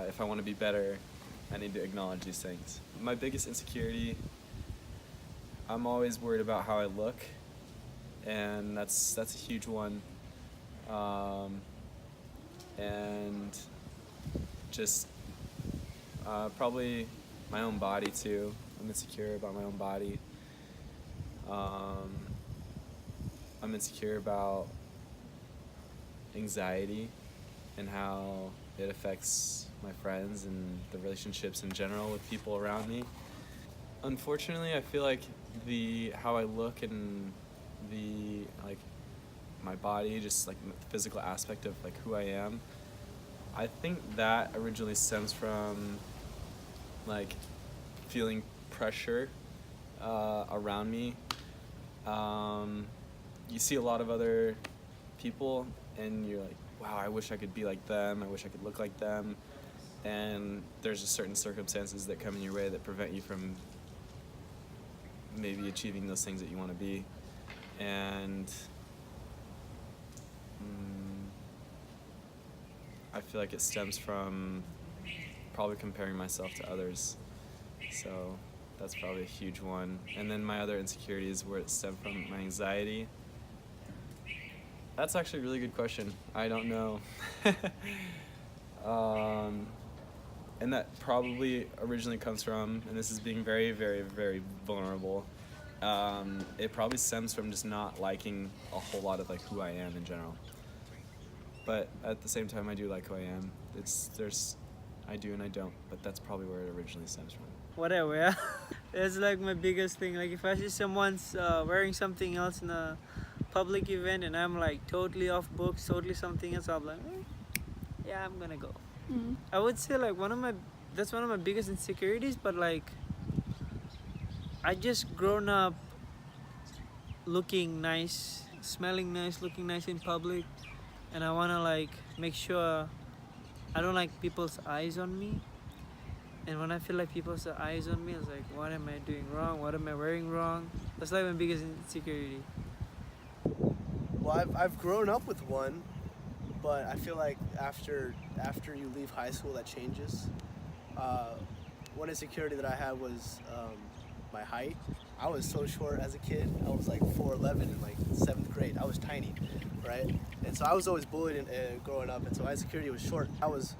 if I want to be better, I need to acknowledge these things. My biggest insecurity, I'm always worried about how I look, and that's a huge one. And just probably my own body too. I'm insecure about my own body. I'm insecure about anxiety and how it affects my friends and the relationships in general with people around me. Unfortunately, I feel like how I look and my body, just like the physical aspect of like who I am, I think that originally stems from like feeling pressure around me. You see a lot of other people and you're like, wow, I wish I could be like them, I wish I could look like them, and there's just certain circumstances that come in your way that prevent you from maybe achieving those things that you want to be. And I feel like it stems from probably comparing myself to others, so that's probably a huge one. And then my other insecurities, where it stemmed from, my anxiety. That's actually a really good question. I don't know. And that probably originally comes from, and this is being very, very, very vulnerable, it probably stems from just not liking a whole lot of like who I am in general. But at the same time, I do like who I am. I do and I don't, but that's probably where it originally stems from. Whatever, yeah. That's like my biggest thing. Like if I see someone's wearing something else in a public event and I'm like totally off books, totally something else, I'm like, yeah, I'm gonna go. Mm-hmm. I would say like that's one of my biggest insecurities, but like I just grown up looking nice, smelling nice, looking nice in public, and I wanna like make sure I don't like people's eyes on me. And when I feel like people's eyes on me, it's like, what am I doing wrong? What am I wearing wrong? That's like my biggest insecurity. Well, I've grown up with one, but I feel like after you leave high school, that changes. One insecurity that I had was my height. I was so short as a kid. I was like 4'11" in like 7th grade. I was tiny, right? And so I was always bullied growing up, and so my insecurity was short. I was,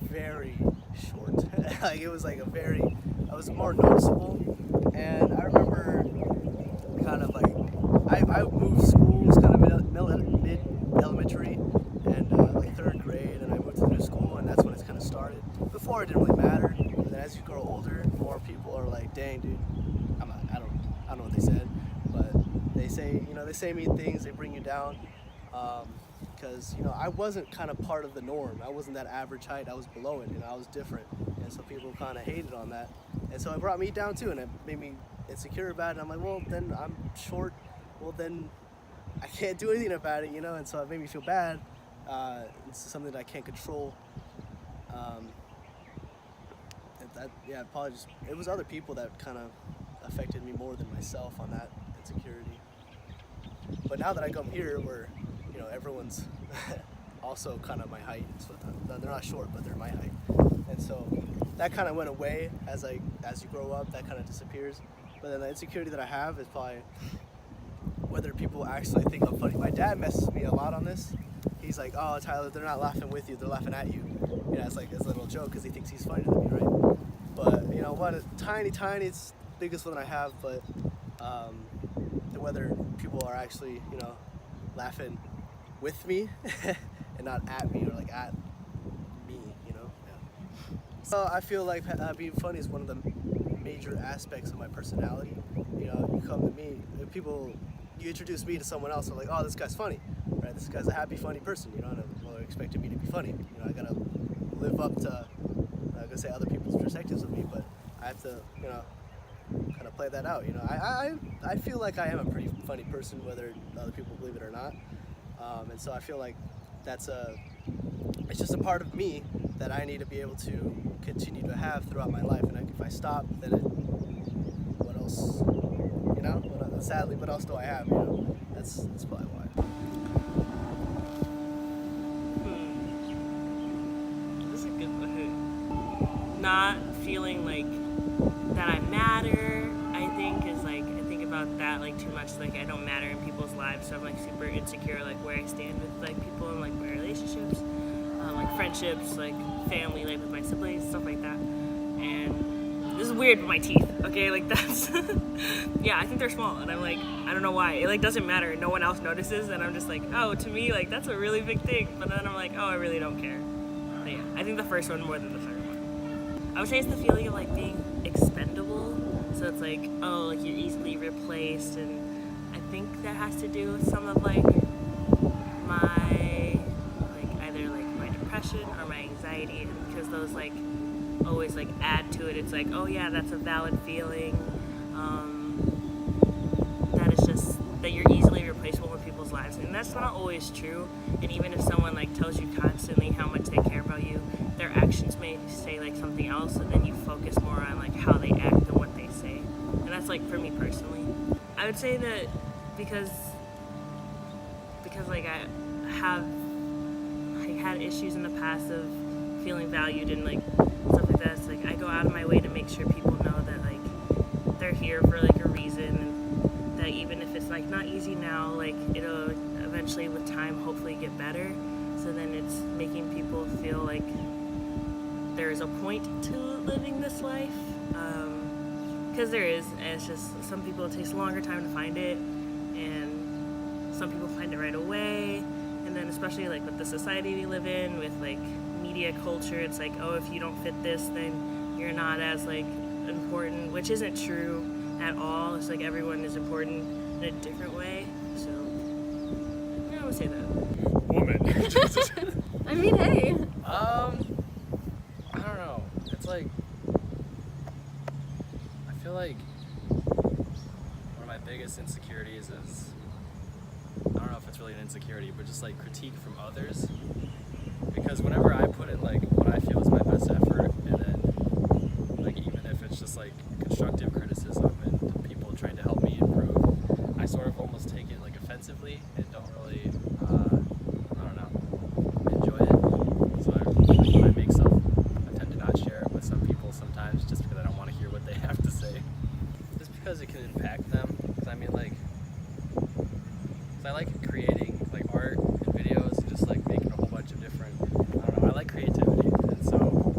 very short. Like it was like I was more noticeable. And I remember kind of like, I moved schools kind of mid elementary and like 3rd grade, and I moved to a new school, and that's when it's kind of started. Before it didn't really matter, and then as you grow older, more people are like, dang dude, I don't know what they said, but they say mean things, they bring you down. Because I wasn't kind of part of the norm. I wasn't that average height. I was below it, I was different, and so people kind of hated on that, and so it brought me down too, and it made me insecure about it. And I'm like, well, then I'm short. Well, then I can't do anything about it, and so it made me feel bad. It's something that I can't control. Probably just it was other people that kind of affected me more than myself on that insecurity. But now that I come here, where everyone's also kind of my height, so they're not short, but they're my height, and so that kind of went away as you grow up. That kind of disappears. But then the insecurity that I have is probably whether people actually think I'm funny. My dad messes with me a lot on this. He's like, oh Tyler, they're not laughing with you, they're laughing at you. It's like this little joke because he thinks he's funnier than me, right? But one tiny, it's the biggest one I have. But whether people are actually laughing with me and not at me, or like at me, So I feel like being funny is one of the major aspects of my personality. You come to me, you introduce me to someone else, they're like, oh, this guy's funny, right? This guy's a happy, funny person, and they're expecting me to be funny. I gotta live up to, I'm gonna say other people's perspectives of me, but I have to, kind of play that out. I feel like I am a pretty funny person, whether other people believe it or not. And so I feel like it's just a part of me that I need to be able to continue to have throughout my life. And if I stop, then what else? Sadly, what else do I have? That's probably why. not feeling like that I matter, I think, is like, I think about that like too much, like I don't matter in people's lives, so I'm like super insecure like where I stand with like people in like my relationships, like friendships, like family, like with my siblings, stuff like that. And this is weird with my teeth, okay, like that's yeah, I think they're small, and I'm like, I don't know why, it like doesn't matter, no one else notices, and I'm just like, oh, to me like that's a really big thing, but then I'm like, oh, I really don't care. But yeah, I think the first one more than the third one. I would say it's the feeling of like being expendable, so it's like, oh, like you're easily replaced, and I think that has to do with some of like my like either like my depression or my anxiety, because those like always like add to it. It's like, oh yeah, that's a valid feeling, that it's just that you're easily replaceable in people's lives, and that's not always true. And even if someone like tells you constantly how much they care about you, their actions may say like something else, and then you focus more on like how they act than what they say. And that's like for me personally. I would say that because like I have like had issues in the past of feeling valued and like stuff like that. It's like I go out of my way to make sure people know that like they're here for like a reason, and that even if it's like not easy now, like it'll eventually with time hopefully get better. So then it's making people feel like there is a point to living this life, because there is, and it's just some people it takes a longer time to find it, and some people find it right away. And then especially like with the society we live in, with like media culture, it's like, oh, if you don't fit this, then you're not as like important, which isn't true at all. It's like everyone is important in a different way. So yeah, I would say that. Woman. I mean, hey. I don't know. It's like, I feel like one of my biggest insecurities is, I don't know if it's really an insecurity, but just like critique from others. Because whenever I put in like what I feel is my best effort, and then like even if it's just like constructive criticism and people trying to help me improve, I sort of almost take it like offensively and don't really, I don't know, enjoy it. So when I make stuff, I tend to not share it with some people sometimes, just because I don't want to hear what they have to say. Just because it can impact them. Because I mean, like, I like creating like art and videos, and just like making a whole bunch of different, I don't know, I like creativity. And so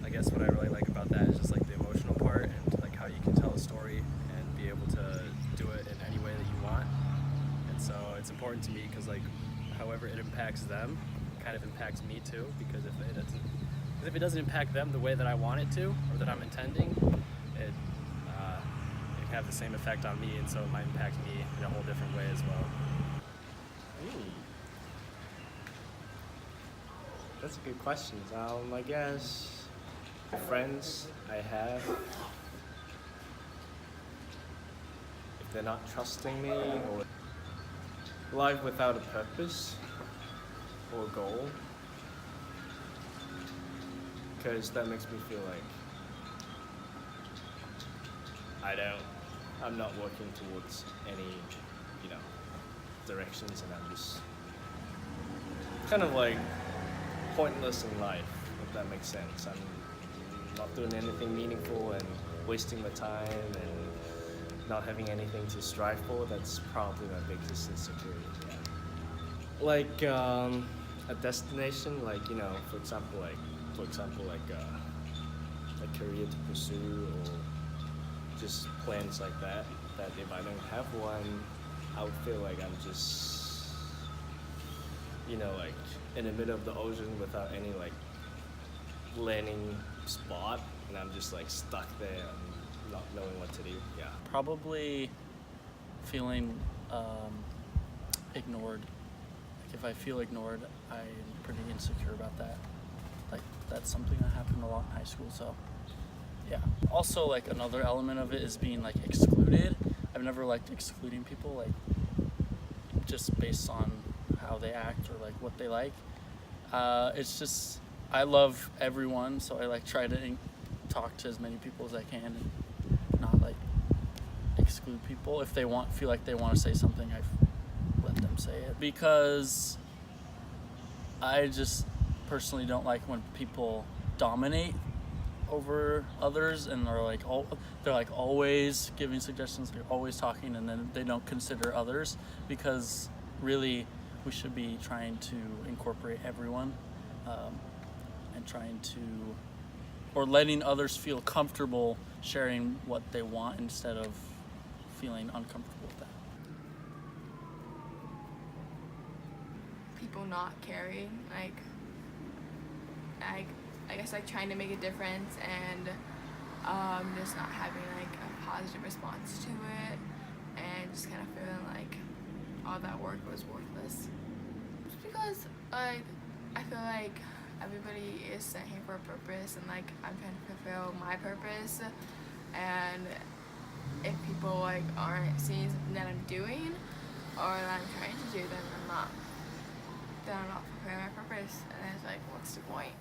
I guess what I really like about that is just like the emotional part, and like how you can tell a story and be able to do it in any way that you want. And so it's important to me because like however it impacts them kind of impacts me too, because if it doesn't impact them the way that I want it to, or that I'm intending, it can have the same effect on me, and so it might impact me in a whole different way as well. That's a good question. I guess the friends I have, if they're not trusting me, or life without a purpose or goal, because that makes me feel like I'm not working towards any, directions, and I'm just kind of like pointless in life, if that makes sense. I'm not doing anything meaningful and wasting my time and not having anything to strive for. That's probably my biggest insecurity. Yeah. Like a destination, like for example, a career to pursue, or just plans like that. That if I don't have one, I would feel like I'm just, like in the middle of the ocean without any like landing spot, and I'm just like stuck there and not knowing what to do. Yeah. Probably feeling ignored. Like if I feel ignored, I'm pretty insecure about that. Like that's something that happened a lot in high school, so yeah. Also, like another element of it is being like excluded. I've never liked excluding people, like just based on how they act or like what they like. It's just, I love everyone, so I like try to talk to as many people as I can and not like exclude people. If they feel like they want to say something, I let them say it, because I just personally don't like when people dominate over others and they're like always giving suggestions, they're always talking, and then they don't consider others, because really we should be trying to incorporate everyone, and trying to, or letting others feel comfortable sharing what they want instead of feeling uncomfortable with that. People not caring, like I guess like trying to make a difference and just not having like a positive response to it, and just kind of feeling like all that work was worthless. Just because I feel like everybody is sent here for a purpose, and like I'm trying to fulfill my purpose, and if people like aren't seeing something that I'm doing or that I'm trying to do, then I'm not fulfilling my purpose, and it's like, what's the point?